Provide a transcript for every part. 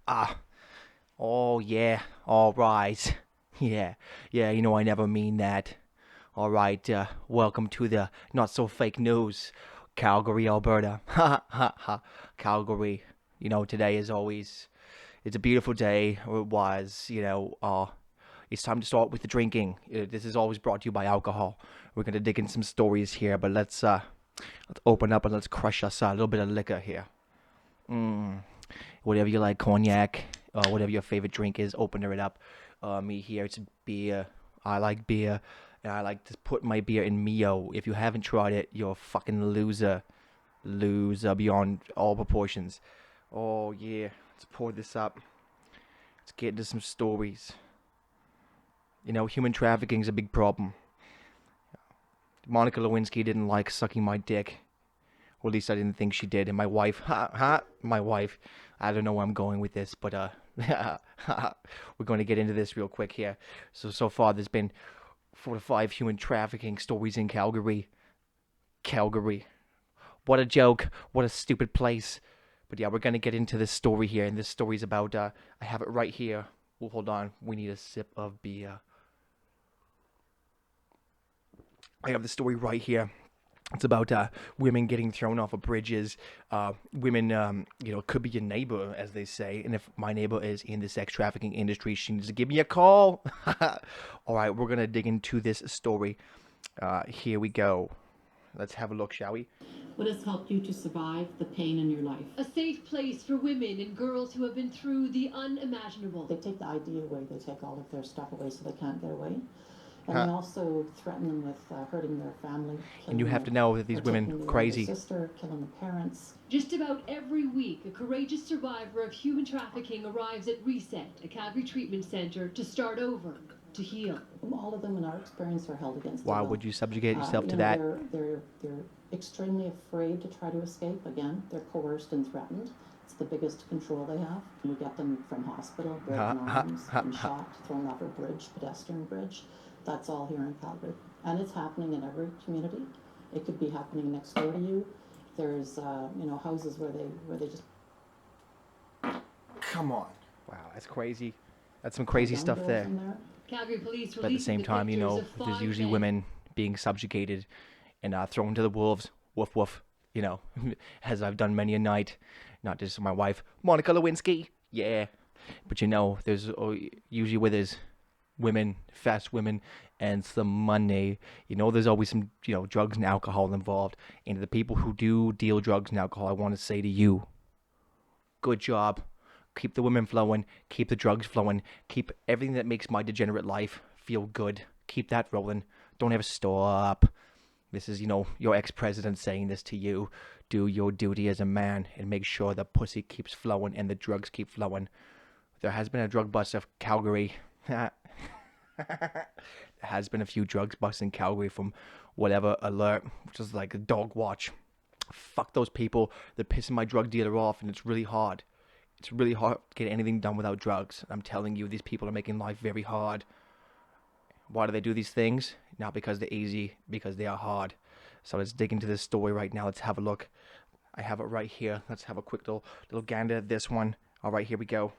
Ah, oh yeah, all right. Yeah, yeah, I never mean that. All right, welcome to the not so fake news, Calgary, Alberta. Ha ha ha, Calgary. Today is always, it's a beautiful day, or it was, it's time to start with the drinking. This is always brought to you by alcohol. We're gonna dig in some stories here, but let's open up and let's crush us a little bit of liquor here. Mm, whatever you like, cognac, whatever your favorite drink is, open it up. Me here, it's beer. I like beer, and I like to put my beer in Mio. If you haven't tried it, you're a fucking loser. Loser beyond all proportions. Oh yeah, let's pour this up. Let's get into some stories. Human trafficking is a big problem. Monica Lewinsky didn't like sucking my dick. Or at least I didn't think she did. And my wife, my wife, I don't know where I'm going with this, but we're going to get into this real quick here. So far there's been 4 to 5 human trafficking stories in Calgary. Calgary. What a joke. What a stupid place. But yeah, we're going to get into this story here. And this story's about, I have it right here. Well, hold on. We need a sip of beer. I have the story right here. It's about women getting thrown off of bridges. Women, could be your neighbor, as they say. And if my neighbor is in the sex trafficking industry, she needs to give me a call. All right, we're going to dig into this story. Here we go. Let's have a look, shall we? What has helped you to survive the pain in your life? A safe place for women and girls who have been through the unimaginable. They take the ID away, they take all of their stuff away so they can't get away. And they also threaten them with hurting their family. And you have to know that these women crazy. Sister, killing the parents. Just about every week, a courageous survivor of human trafficking arrives at Reset, a Calgary treatment center, to start over, to heal. All of them, in our experience, are held against Why their will. would you subjugate yourself to that? They're extremely afraid to try to escape. Again, they're coerced and threatened. It's the biggest control they have. We get them from hospital, broken arms, been shot, thrown off a bridge, pedestrian bridge. That's all here in Calgary. And it's happening in every community. It could be happening next door to you. There's, houses where they just... Come on. Wow, that's crazy. That's some crazy stuff there. Calgary police But at the same time, there's usually women being subjugated and thrown to the wolves. Woof, woof. As I've done many a night. Not just my wife, Monica Lewinsky. Yeah. But there's usually where there's women, fast women, and some money. There's always some, drugs and alcohol involved. And to the people who do deal drugs and alcohol, I want to say to you, good job. Keep the women flowing. Keep the drugs flowing. Keep everything that makes my degenerate life feel good. Keep that rolling. Don't ever stop. This is, your ex-president saying this to you. Do your duty as a man and make sure the pussy keeps flowing and the drugs keep flowing. There has been a drug bust of Calgary. There has been a few drugs busts in Calgary from whatever alert, which is like a dog watch. Fuck those people. They're pissing my drug dealer off, and it's really hard. It's really hard to get anything done without drugs. I'm telling you, these people are making life very hard. Why do they do these things? Not because they're easy, because they are hard. So let's dig into this story right now. Let's have a look. I have it right here. Let's have a quick little gander at this one. All right, here we go.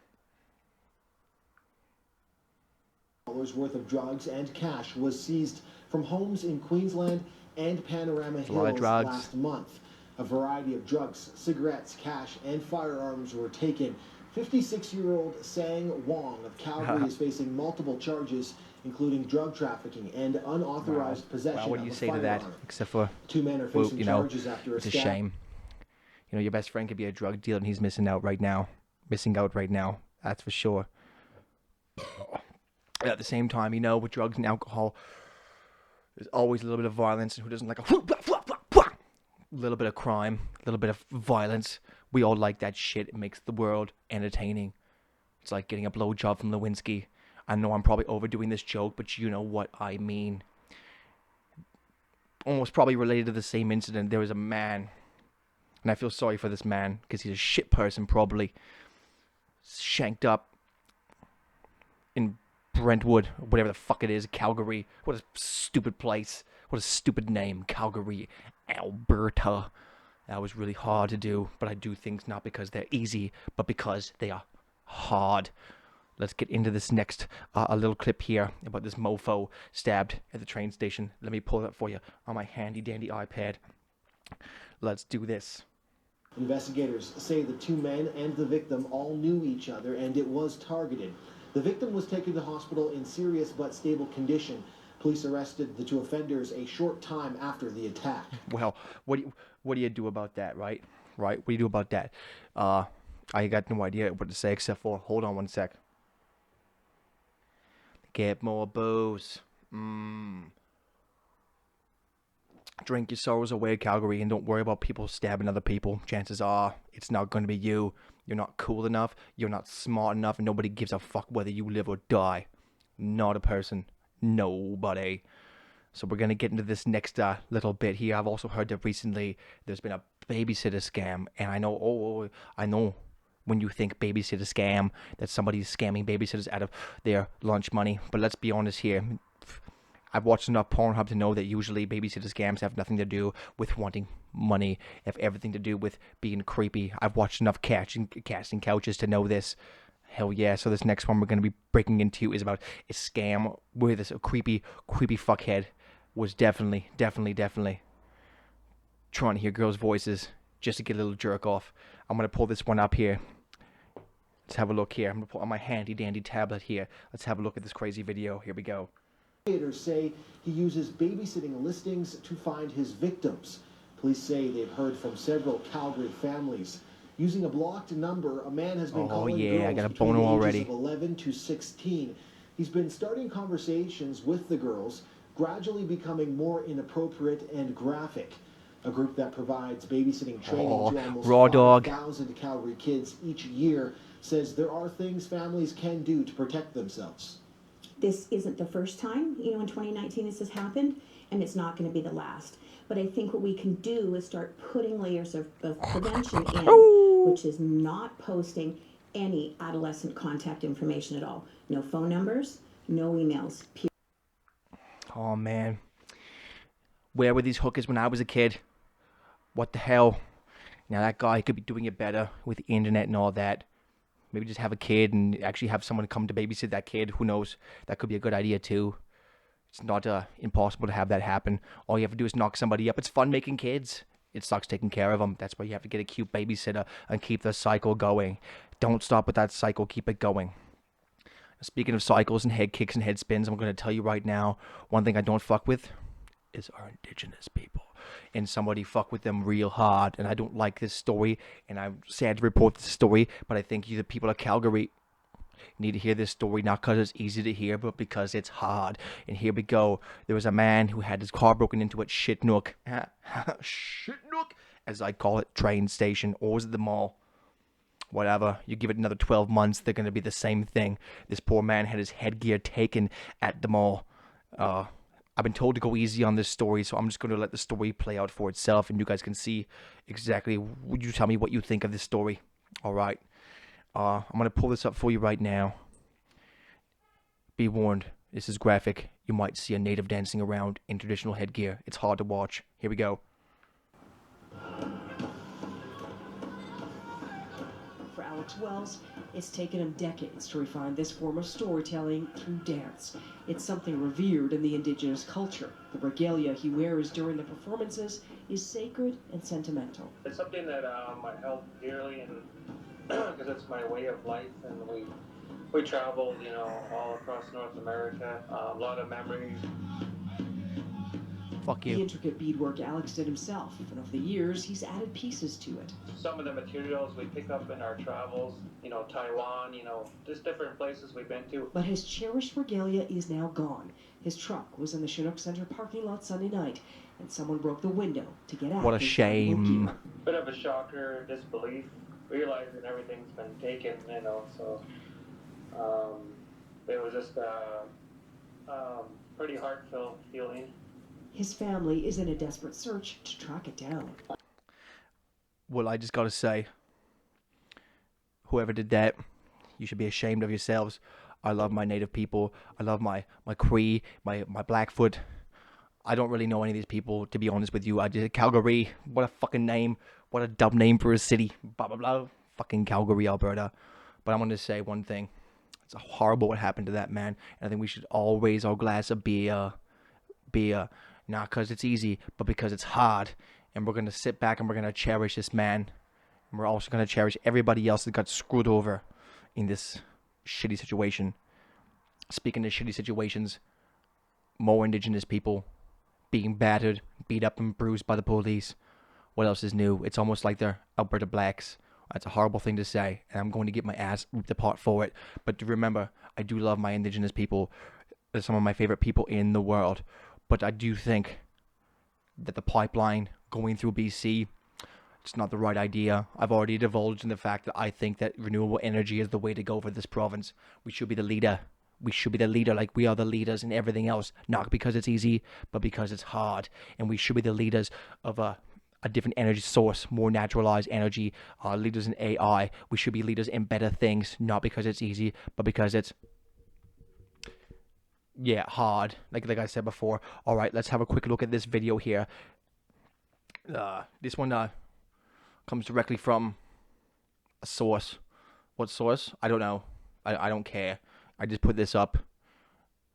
Worth of drugs and cash was seized from homes in Queensland and Panorama Hills last month. A variety of drugs, cigarettes, cash, and firearms were taken. 56-year-old Sang Wong of Calgary is facing multiple charges, including drug trafficking and unauthorized possession of a firearm. What do you say to that? Except for, 2 men are facing charges after it's a shame. Your best friend could be a drug dealer, and he's missing out right now. That's for sure. At the same time, with drugs and alcohol, there's always a little bit of violence. And who doesn't like a little bit of crime, a little bit of violence? We all like that shit. It makes the world entertaining. It's like getting a blowjob from Lewinsky. I know I'm probably overdoing this joke, but you know what I mean. Almost probably related to the same incident. There was a man, and I feel sorry for this man because he's a shit person, probably shanked up in Brentwood, whatever the fuck it is, Calgary. What a stupid place. What a stupid name, Calgary, Alberta. That was really hard to do, but I do things not because they're easy, but because they are hard. Let's get into this next, a little clip here about this mofo stabbed at the train station. Let me pull it up for you on my handy dandy iPad. Let's do this. Investigators say the two men and the victim all knew each other and it was targeted. The victim was taken to hospital in serious but stable condition. Police arrested the two offenders a short time after the attack. Well, what do you do about that, right? Right? What do you do about that? I got no idea what to say except for, hold on one sec. Get more booze. Drink your sorrows away, Calgary, and don't worry about people stabbing other people. Chances are it's not going to be you. You're not cool enough. You're not smart enough. And nobody gives a fuck whether you live or die. Not a person. Nobody. So we're going to get into this next little bit here. I've also heard that recently there's been a babysitter scam. And I know, I know when you think babysitter scam, that somebody's scamming babysitters out of their lunch money. But let's be honest here. I've watched enough Pornhub to know that usually babysitter scams have nothing to do with wanting money, have everything to do with being creepy. I've watched enough casting couches to know this. Hell yeah. So this next one we're going to be breaking into is about a scam where this creepy fuckhead was definitely trying to hear girls' voices just to get a little jerk off. I'm going to pull this one up here. Let's have a look here. I'm going to pull on my handy dandy tablet here. Let's have a look at this crazy video. Here we go. Investigators say he uses babysitting listings to find his victims. Police say they've heard from several Calgary families. Using a blocked number, a man has been calling girls I got a between boner the ages already. of 11 to 16. He's been starting conversations with the girls, gradually becoming more inappropriate and graphic. A group that provides babysitting training to almost raw dog. 5,000 Calgary kids each year says there are things families can do to protect themselves. This isn't the first time, in 2019 this has happened, and it's not going to be the last. But I think what we can do is start putting layers of prevention in, which is not posting any adolescent contact information at all. No phone numbers, no emails. Oh, man. Where were these hookers when I was a kid? What the hell? Now, that guy could be doing it better with the internet and all that. Maybe just have a kid and actually have someone come to babysit that kid. Who knows? That could be a good idea, too. It's not impossible to have that happen. All you have to do is knock somebody up. It's fun making kids. It sucks taking care of them. That's why you have to get a cute babysitter and keep the cycle going. Don't stop with that cycle. Keep it going. Speaking of cycles and head kicks and head spins, I'm going to tell you right now, one thing I don't fuck with is our indigenous people. And somebody fuck with them real hard. And I don't like this story. And I'm sad to report this story. But I think you, the people of Calgary, need to hear this story. Not because it's easy to hear, but because it's hard. And here we go. There was a man who had his car broken into at Shitnook. Shitnook, as I call it, train station. Or was it the mall? Whatever. You give it another 12 months, they're going to be the same thing. This poor man had his headgear taken at the mall. I've been told to go easy on this story, so I'm just going to let the story play out for itself, and you guys can see exactly. Would you tell me what you think of this story? All right. I'm going to pull this up for you right now. Be warned, this is graphic. You might see a native dancing around in traditional headgear. It's hard to watch. Here we go. For Alex Wells, it's taken him decades to refine this form of storytelling through dance. It's something revered in the Indigenous culture. The regalia he wears during the performances is sacred and sentimental. It's something that I held dearly, and because it's my way of life, and we traveled, all across North America. A lot of memories. Fuck The you. intricate beadwork Alex did himself, and over the years, he's added pieces to it. Some of the materials we pick up in our travels, Taiwan, just different places we've been to. But his cherished regalia is now gone. His truck was in the Chinook Center parking lot Sunday night, and someone broke the window to get out. What a his shame. gear. Bit of a shocker, disbelief, realizing everything's been taken, so it was just pretty heartfelt feeling. His family is in a desperate search to track it down. Well, I just got to say, whoever did that, you should be ashamed of yourselves. I love my native people. I love my Cree, my Blackfoot. I don't really know any of these people, to be honest with you. I did Calgary. What a fucking name. What a dumb name for a city. Blah, blah, blah. Fucking Calgary, Alberta. But I'm going to say one thing. It's horrible what happened to that man. And I think we should all raise our glass of beer. Beer. Not because it's easy, but because it's hard. And we're going to sit back and we're going to cherish this man. And we're also going to cherish everybody else that got screwed over in this shitty situation. Speaking of shitty situations, more Indigenous people being battered, beat up, and bruised by the police. What else is new? It's almost like they're Alberta blacks. That's a horrible thing to say, and I'm going to get my ass ripped apart for it. But remember, I do love my Indigenous people. They're some of my favorite people in the world. But I do think that the pipeline going through BC, it's not the right idea. I've already divulged in the fact that I think that renewable energy is the way to go for this province. We should be the leader. We should be the leader like we are the leaders in everything else. Not because it's easy, but because it's hard. And we should be the leaders of a different energy source, more naturalized energy, leaders in AI. We should be leaders in better things, not because it's easy, but because it's, yeah, hard. Like I said before. All right, let's have a quick look at this video here. This one comes directly from a source. What source? I don't know. I don't care. I just put this up.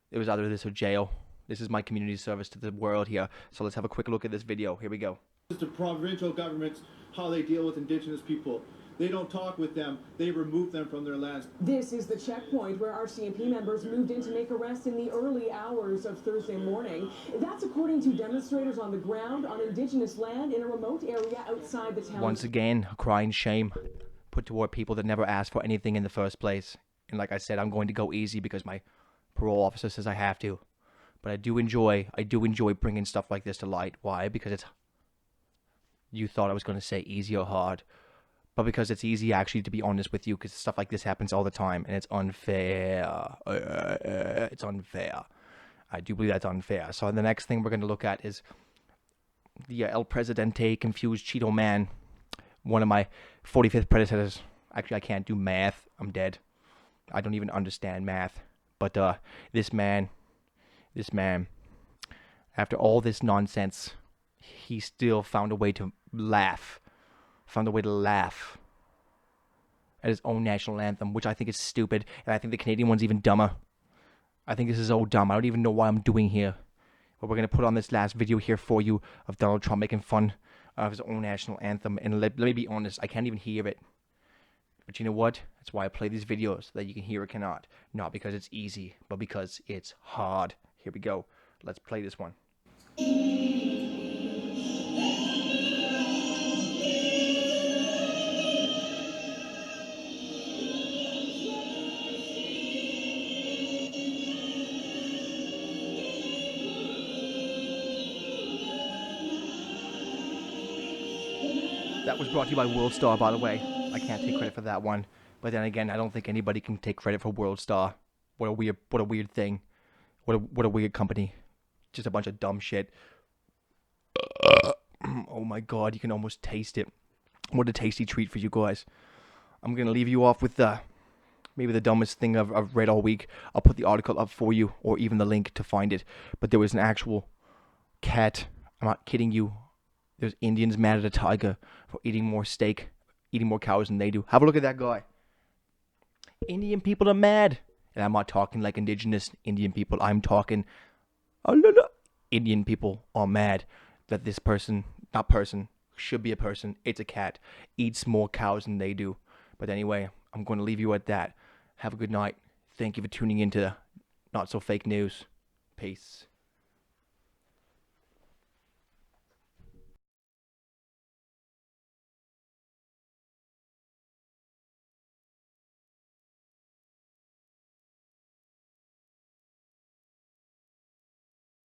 It was either this or jail. This is my community service to the world here. So let's have a quick look at this video. Here we go. The provincial governments, how they deal with Indigenous people. They don't talk with them. They remove them from their lands. This is the checkpoint where RCMP members moved in to make arrests in the early hours of Thursday morning. That's according to demonstrators on the ground on Indigenous land in a remote area outside the town. Once again, a crying shame put toward people that never asked for anything in the first place. And like I said, I'm going to go easy because my parole officer says I have to. But I do enjoy bringing stuff like this to light. Why? Because it's, you thought I was going to say easy or hard. But because it's easy, actually, to be honest with you, because stuff like this happens all the time, and it's unfair. It's unfair. I do believe that's unfair. So the next thing we're going to look at is the El Presidente Confused Cheeto Man, one of my 45th predecessors. Actually, I can't do math. I'm dead. I don't even understand math. But this man, after all this nonsense, he still found a way to laugh. Found a way to laugh at his own national anthem, which I think is stupid, and I think the Canadian one's even dumber. I think this is so dumb. I don't even know why I'm doing here. But we're going to put on this last video here for you of Donald Trump making fun of his own national anthem. And let me be honest, I can't even hear it. But you know what? That's why I play these videos, so that you can hear it cannot. Not because it's easy, but because it's hard. Here we go. Let's play this one. That was brought to you by World Star, by the way. I can't take credit for that one. But then again, I don't think anybody can take credit for World Star. What a weird thing. What a weird company. Just a bunch of dumb shit. Oh my god, you can almost taste it. What a tasty treat for you guys. I'm going to leave you off with maybe the dumbest thing I've read all week. I'll put the article up for you, or even the link to find it. But there was an actual cat. I'm not kidding you. There's Indians mad at a tiger for eating more steak, eating more cows than they do. Have a look at that guy. Indian people are mad. And I'm not talking like indigenous Indian people. I'm talking Indian people are mad that this person, not person, should be a person, it's a cat, eats more cows than they do. But anyway, I'm going to leave you at that. Have a good night. Thank you for tuning into Not So Fake News. Peace.